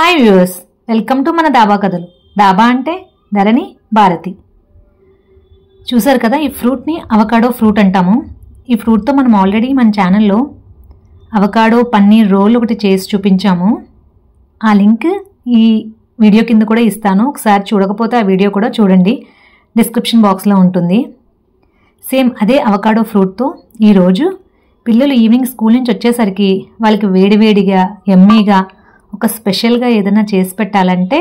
Hi viewers, welcome to మన దాబా కథలు. దాబా అంటే ధరణి భారతి. చూసారు కదా, ఈ ఫ్రూట్ని అవకాడో ఫ్రూట్ అంటాము. ఈ ఫ్రూట్తో మనం ఆల్రెడీ మన ఛానల్లో అవకాడో పన్నీర్ రోల్ ఒకటి చేసి చూపించాము. ఆ లింక్ ఈ వీడియో కింద కూడా ఇస్తాను. ఒకసారి చూడకపోతే ఆ వీడియో కూడా చూడండి, డిస్క్రిప్షన్ బాక్స్లో ఉంటుంది. సేమ్ అదే అవకాడో ఫ్రూట్తో ఈరోజు పిల్లలు ఈవినింగ్ స్కూల్ నుంచి వచ్చేసరికి వాళ్ళకి వేడివేడిగా యమ్మీగా ఒక స్పెషల్గా ఏదైనా చేసి పెట్టాలంటే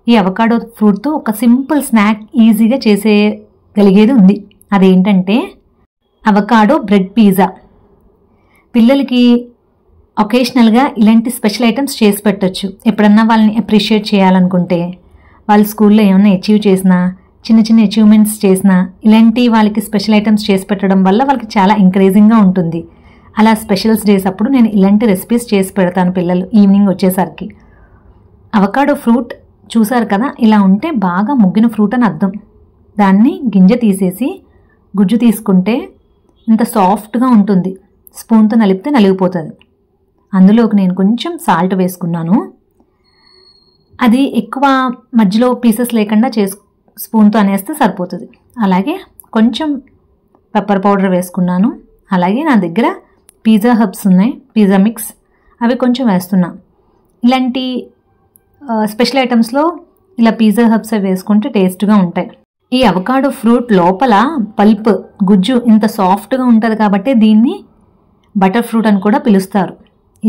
ఈ అవకాడో ఫ్రూట్తో ఒక సింపుల్ స్నాక్ ఈజీగా చేసేయగలిగేది ఉంది. అదేంటంటే అవకాడో బ్రెడ్ పిజ్జా. పిల్లలకి ఒకేషనల్గా ఇలాంటి స్పెషల్ ఐటమ్స్ చేసి పెట్టచ్చు. ఎప్పుడన్నా వాళ్ళని అప్రిషియేట్ చేయాలనుకుంటే, వాళ్ళ స్కూల్లో ఏమైనా అచీవ్ చేసినా, చిన్న చిన్న అచీవ్మెంట్స్ చేసినా, ఇలాంటి వాళ్ళకి స్పెషల్ ఐటమ్స్ చేసి పెట్టడం వల్ల వాళ్ళకి చాలా ఎంకరేజింగ్గా ఉంటుంది. అలా స్పెషల్స్ డేస్ అప్పుడు నేను ఇలాంటి రెసిపీస్ చేసి పెడతాను పిల్లలు ఈవినింగ్ వచ్చేసరికి. అవకాడో ఫ్రూట్ చూసారు కదా, ఇలా ఉంటే బాగా ముగ్గిన ఫ్రూట్ అని అర్థం. దాన్ని గింజ తీసేసి గుజ్జు తీసుకుంటే ఇంత సాఫ్ట్గా ఉంటుంది. స్పూన్తో నలిపితే నలిగిపోతుంది. అందులోకి నేను కొంచెం సాల్ట్ వేసుకున్నాను. అది ఎక్కువ మధ్యలో పీసెస్ లేకుండా స్పూన్తో అనేస్తే సరిపోతుంది. అలాగే కొంచెం పెప్పర్ పౌడర్ వేసుకున్నాను. అలాగే నా దగ్గర పిజ్జా హర్బ్స్ ఉన్నాయి, పిజ్జా మిక్స్, అవి కొంచెం వేస్తున్నా. ఇలాంటి స్పెషల్ ఐటమ్స్లో ఇలా పిజ్జా హర్బ్స్ అవి వేసుకుంటే టేస్ట్గా ఉంటాయి. ఈ అవకాడో ఫ్రూట్ లోపల పల్ప్ గుజ్జు ఇంత సాఫ్ట్గా ఉంటుంది కాబట్టి దీన్ని బటర్ ఫ్రూట్ అని కూడా పిలుస్తారు.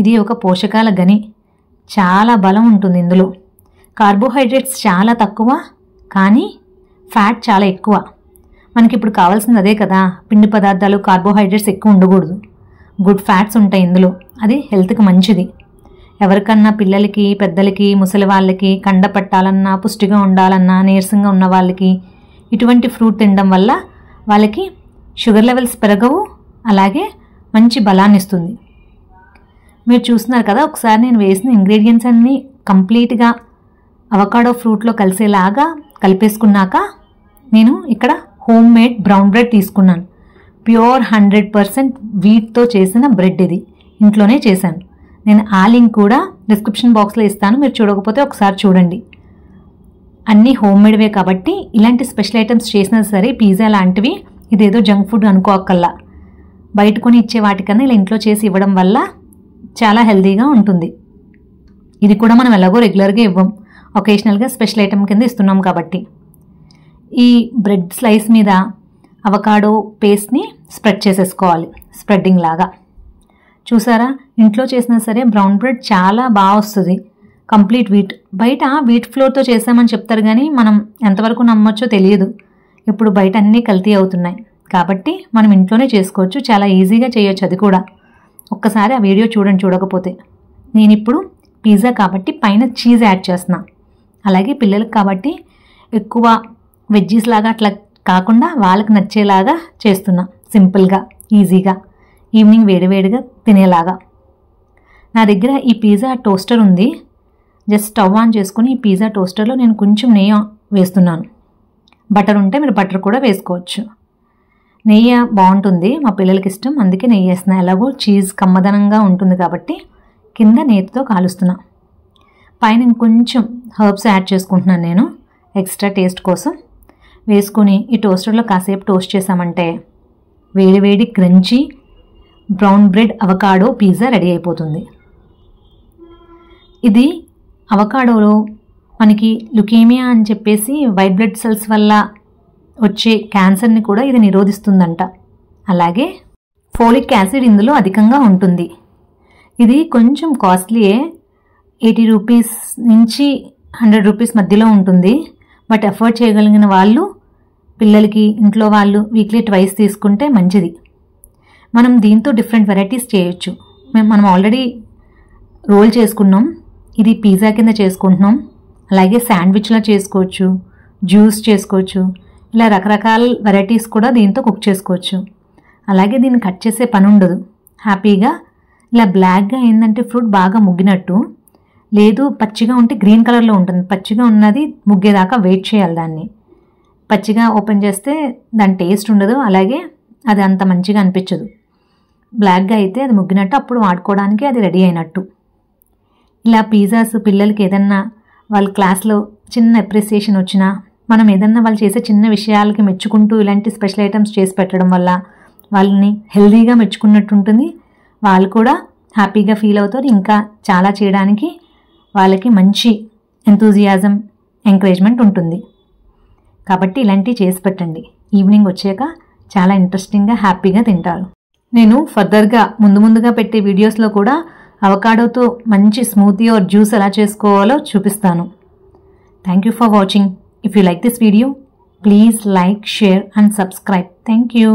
ఇది ఒక పోషకాల గని, చాలా బలం ఉంటుంది ఇందులో. కార్బోహైడ్రేట్స్ చాలా తక్కువ, కానీ ఫ్యాట్ చాలా ఎక్కువ. మనకి ఇప్పుడు కావాల్సింది అదే కదా, పిండి పదార్థాలు కార్బోహైడ్రేట్స్ ఎక్కువ ఉండకూడదు. గుడ్ ఫ్యాట్స్ ఉంటాయి ఇందులో, అది హెల్త్కి మంచిది. ఎవరికన్నా పిల్లలకి, పెద్దలకి, ముసలి వాళ్ళకి కండ పట్టాలన్నా, పుష్టిగా ఉండాలన్నా, నీరసంగా ఉన్న వాళ్ళకి ఇటువంటి ఫ్రూట్ తినడం వల్ల వాళ్ళకి షుగర్ లెవెల్స్ పెరగవు, అలాగే మంచి బలాన్ని ఇస్తుంది. మీరు చూస్తున్నారు కదా, ఒకసారి నేను వేసిన ఇంగ్రీడియంట్స్ అన్నీ కంప్లీట్గా అవకాడో ఫ్రూట్లో కలిసేలాగా కలిపేసుకున్నాక నేను ఇక్కడ హోమ్ మేడ్ బ్రౌన్ బ్రెడ్ తీసుకున్నాను. ప్యూర్ 100% వీట్తో చేసిన బ్రెడ్ ఇది, ఇంట్లోనే చేశాను. నేను ఆ లింక్ కూడా డిస్క్రిప్షన్ బాక్స్లో ఇస్తాను, మీరు చూడకపోతే ఒకసారి చూడండి. అన్నీ హోమ్ మేడ్వే కాబట్టి ఇలాంటి స్పెషల్ ఐటమ్స్ చేసినా సరే, పిజ్జా లాంటివి ఇదేదో జంక్ ఫుడ్ అనుకోకల్లా. బయట కొని ఇచ్చే వాటికన్నా ఇలా ఇంట్లో చేసి ఇవ్వడం వల్ల చాలా హెల్తీగా ఉంటుంది. ఇది కూడా మనం ఎలాగో రెగ్యులర్గా ఇవ్వం, ఒకేషనల్గా స్పెషల్ ఐటమ్ కింద ఇస్తున్నాం కాబట్టి. ఈ బ్రెడ్ స్లైస్ మీద అవకాడో పేస్ట్ని స్ప్రెడ్ చేసేసుకోవాలి, స్ప్రెడ్డింగ్ లాగా. చూసారా, ఇంట్లో చేసినా సరే బ్రౌన్ బ్రెడ్ చాలా బాగా వస్తుంది. Complete wheat. బయట వీట్ ఫ్లోర్తో చేసామని చెప్తారు, కానీ మనం ఎంతవరకు నమ్మొచ్చో తెలియదు. ఇప్పుడు బయట అన్నీ కల్తీ అవుతున్నాయి కాబట్టి మనం ఇంట్లోనే చేసుకోవచ్చు, చాలా ఈజీగా చేయొచ్చు. అది కూడా ఒక్కసారి ఆ వీడియో చూడండి చూడకపోతే. నేను ఇప్పుడు పిజ్జా కాబట్టి పైన చీజ్ యాడ్ చేస్తున్నా. అలాగే పిల్లలకు కాబట్టి ఎక్కువ వెజ్జీస్ లాగా అట్లా కాకుండా వాళ్ళకి నచ్చేలాగా చేస్తున్నా, సింపుల్గా, ఈజీగా, ఈవినింగ్ వేడివేడిగా తినేలాగా. నా దగ్గర ఈ పిజ్జా టోస్టర్ ఉంది. జస్ట్ స్టవ్ ఆన్ చేసుకుని ఈ పిజ్జా టోస్టర్లో నేను కొంచెం నెయ్యి వేస్తున్నాను. బటర్ ఉంటే మీరు బటర్ కూడా వేసుకోవచ్చు. నెయ్యి బాగుంటుంది, మా పిల్లలకి ఇష్టం, అందుకే నెయ్యి వేస్తున్నా. ఎలాగో చీజ్ కమ్మదనంగా ఉంటుంది కాబట్టి కింద నేతితో కాలుస్తున్నా. పైన ఇంకొంచెం హర్బ్స్ యాడ్ చేసుకుంటున్నాను నేను, ఎక్స్ట్రా టేస్ట్ కోసం. వేసుకొని ఈ టోస్టర్లో కాసేపు టోస్ట్ చేసామంటే వేడివేడి crunchy brown bread avocado pizza ready అయిపోతుంది. ఇది అవకాడోలో మనకి లుకేమియా అని చెప్పేసి వైట్ బ్లడ్ సెల్స్ వల్ల వచ్చే క్యాన్సర్ని కూడా ఇది నిరోధిస్తుందంట. అలాగే ఫోలిక్ యాసిడ్ ఇందులో అధికంగా ఉంటుంది. ఇది కొంచెం కాస్ట్లీయే, 80 రూపీస్ నుంచి 100 రూపీస్ మధ్యలో ఉంటుంది. బట్ అఫోర్డ్ చేయగలిగిన వాళ్ళు, పిల్లలకి, ఇంట్లో వాళ్ళు వీక్లీ ట్వైస్ తీసుకుంటే మంచిది. మనం దీంతో డిఫరెంట్ వెరైటీస్ చేయొచ్చు. మనం ఆల్రెడీ రోల్ చేసుకున్నాం, ఇది పిజ్జా కింద చేసుకుంటున్నాం. అలాగే శాండ్విచ్లా చేసుకోవచ్చు, జ్యూస్ చేసుకోవచ్చు, ఇలా రకరకాల వెరైటీస్ కూడా దీంతో కుక్ చేసుకోవచ్చు. అలాగే దీన్ని కట్ చేసే పని ఉండదు. హ్యాపీగా ఇలా బ్లాక్గా ఏంటంటే ఫ్రూట్ బాగా ముగ్గినట్టు, లేదు పచ్చిగా ఉంటే గ్రీన్ కలర్లో ఉంటుంది. పచ్చిగా ఉన్నది ముగ్గేదాకా వెయిట్ చేయాలి. దాన్ని పచ్చిగా ఓపెన్ చేస్తే దాని టేస్ట్ ఉండదు, అలాగే అది అంత మంచిగా అనిపించదు. బ్లాక్గా అయితే అది ముగ్గినట్టు, అప్పుడు వాడుకోవడానికి అది రెడీ అయినట్టు. ఇలా పిజ్జాస్ పిల్లలకి ఏదన్నా వాళ్ళ క్లాస్లో చిన్న అప్రిసియేషన్ వచ్చినా, మనం ఏదన్నా వాళ్ళు చేసే చిన్న విషయాలకి మెచ్చుకుంటూ ఇలాంటి స్పెషల్ ఐటమ్స్ చేసి పెట్టడం వల్ల వాళ్ళని హెల్దీగా మెచ్చుకున్నట్టు ఉంటుంది. వాళ్ళు కూడా హ్యాపీగా ఫీల్ అవుతారు. ఇంకా చాలా చేయడానికి వాళ్ళకి మంచి ఎంతూజియాజం, ఎంకరేజ్మెంట్ ఉంటుంది. కాబట్టి ఇలాంటివి చేసి పెట్టండి. ఈవినింగ్ వచ్చాక చాలా ఇంట్రెస్టింగ్గా హ్యాపీగా తింటారు. నేను ఫర్దర్గా ముందుగా పెట్టే వీడియోస్లో కూడా అవకాడోతో మంచి స్మూతీ ఆర్ జ్యూస్ ఎలా చేసుకోవాలో చూపిస్తాను. Thank you for watching. If you like this video, please like, share and subscribe. Thank you.